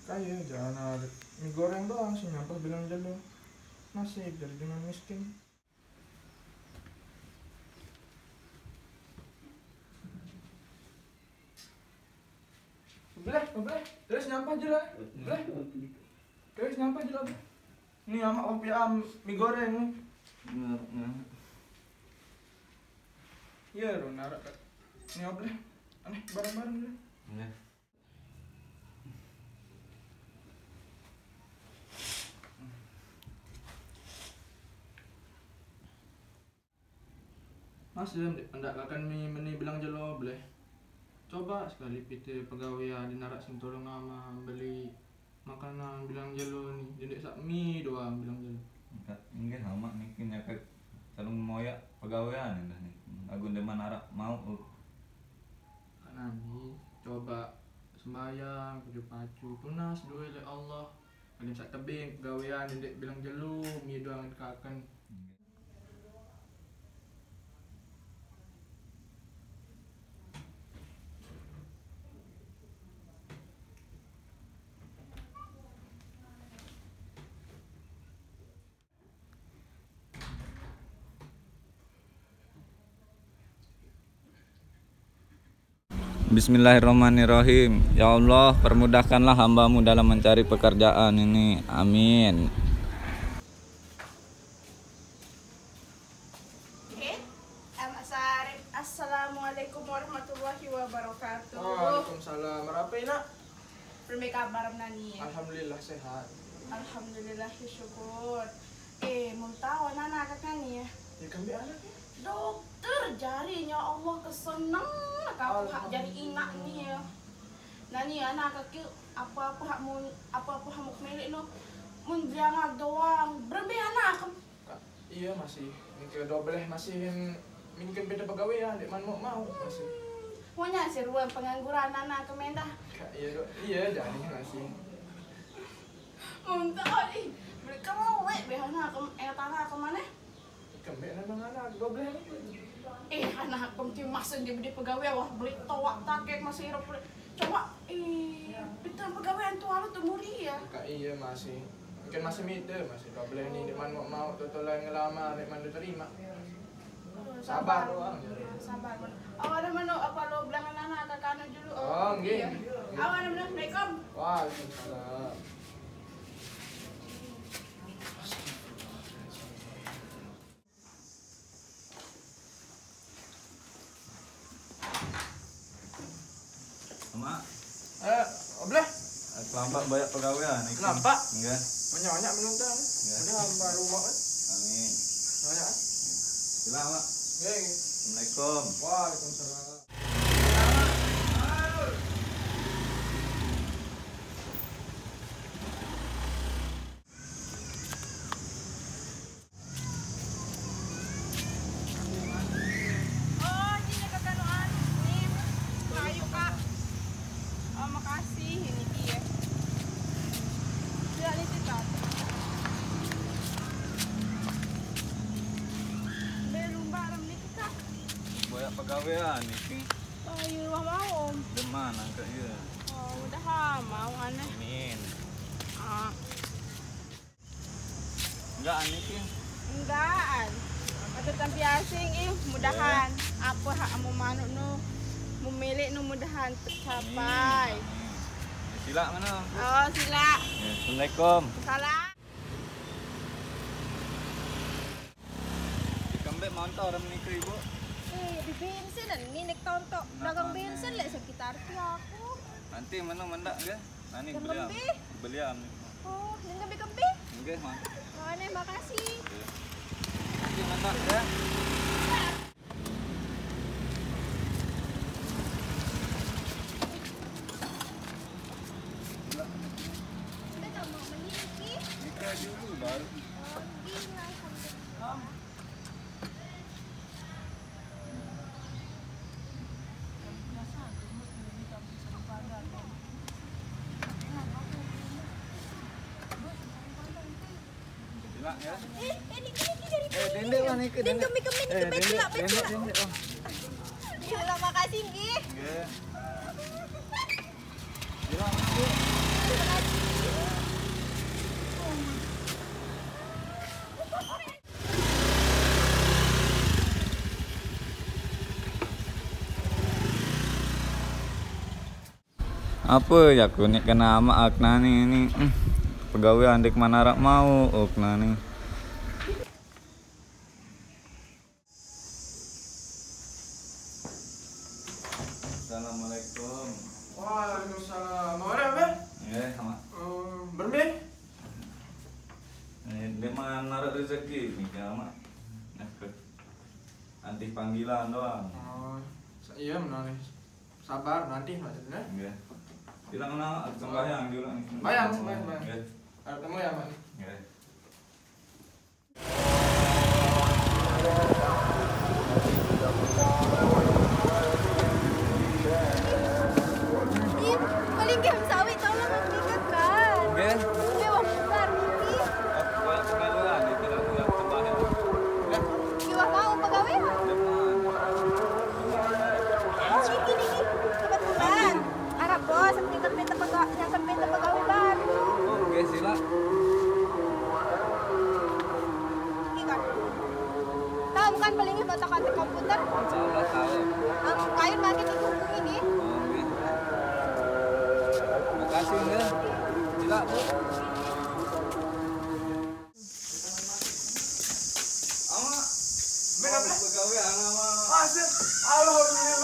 Kayak jangan ada mie goreng doang sih nyampah bilang jalo. Nasib jadi dengan miskin. Boleh. Terus nyampah jalo. Boleh. Terus nyampah jalo. Ini amak kopi mie goreng nih. Iya, narak. Ini apa deh? Aneh bareng-bareng deh. Nah. Mas, hendak akan meni bilang jelo boleh. Coba sekali pite pegawai di narak sing tolong nama beli makanan bilang jelo nih. Jadi sak mie doang bilang jelo. Enggak sama mungkin ya kalau moyak pegawaian dah nih. Agun deman narak mau. Nani coba sembayang kerja pacu tunas doa oleh Allah ada sak tebing pegawaian dek bilang jelo mie doang dikakan. Bismillahirrahmanirrahim. Ya Allah, permudahkanlah hamba-Mu dalam mencari pekerjaan ini. Amin. Assalamualaikum warahmatullahi wabarakatuh. Waalaikumsalam. Merapai nak? Permi kabar nani? Alhamdulillah sehat. Alhamdulillah syukur. Muntawa nana kakaknya. Ya kami anak ya. Dokter jarinya Allah kesenang kau hak jadi inak ni ya. Nani anak kaki apa-apa hakmu milik no. Mun jangan doang. Berbe anak. Iya masih. Mungkin double masih mungkin beda pegawai ya, dek man mau masih. Punya si ruang pengangguran anak kemendah. Iya jadi masih. Muntawa ih. Beri kerowe be anak tanah ke mana? Kembali anak double. Anak pemtimasan dia beli pegawai wah beli towak takek masih hirup coba bintang pegawai itu harus tuh mulia. Iya masih. Mungkin masih mite masih double ini deman mau totolan ngelamar deman diterima. Sabar doang. Sabar. Awalnya mana apa lo bilang anak kakak dulu. Oh nggih. Awalnya mana Assalamualaikum. Waalaikumsalam. Mak. Boleh. Kelampak banyak pegawaian. Kelampak? Enggak. Banyak menonton. Udah baru mau kan? Amin. Banyak. Silakan, Mak. Nggih. Assalamualaikum. Waalaikumsalam. Banyak pegawaian nih. Ayo mau. Deman angkat dia. Oh, udah mau aneh. Amin. Enggak aneh sih. Enggak. Atau tapi asing mudahan apa hak mau manuk nu memilih nu mudahan tercapai. Sila mana? Oh, sila. Assalamualaikum. Salam. Kembali motor menikah ibu. Di bensin dan ini nek tontok dagang bensin lah sekitar aku. Nanti mana mendak ke? Nani Kembi. beliam. Oh, ini kembi. Nggih, Mak. Oh, nih makasih. Nanti mendak ya. Kita mau meniki. Nikah dulu baru. Oh, gila alhamdulillah. Sila ya. Niki dari Dendek mana ke? Dendek pelak. Dendek. Terima makasih nggih. Nggih. Terima kasih. Apa ya aku nih kena ama akna nih ini pegawai andek manarak mau okna nih. Assalamualaikum. Waalaikumsalam. Mau ada apa? Ya sama. Bermi? Dia mah naruh rezeki nih sama. Nanti panggilan doang. Oh, iya menarik. Sabar nanti maksudnya. Iya. Bilang nak sembahyang juga nih. Bayang. Iya. Ada temu ya, Mak? Iya. Paling game sawit tolong mengikat kan. Oke. Lewat besar ini. Banyak pengeluaran itu aku yang sembahyang. Jiwa kau pegawai. Oh ini kebetulan. Arab bos yang pinter pegawai baru. Oke sila. Ini kan. Tahu kan paling otak-atik komputer. Insyaallah tahu. Kayu makin dihubungi nih. Oke. Makasih ya. Sila, Bu. Ama. Berapa? Pegawai ama. Asik. Alhamdulillah.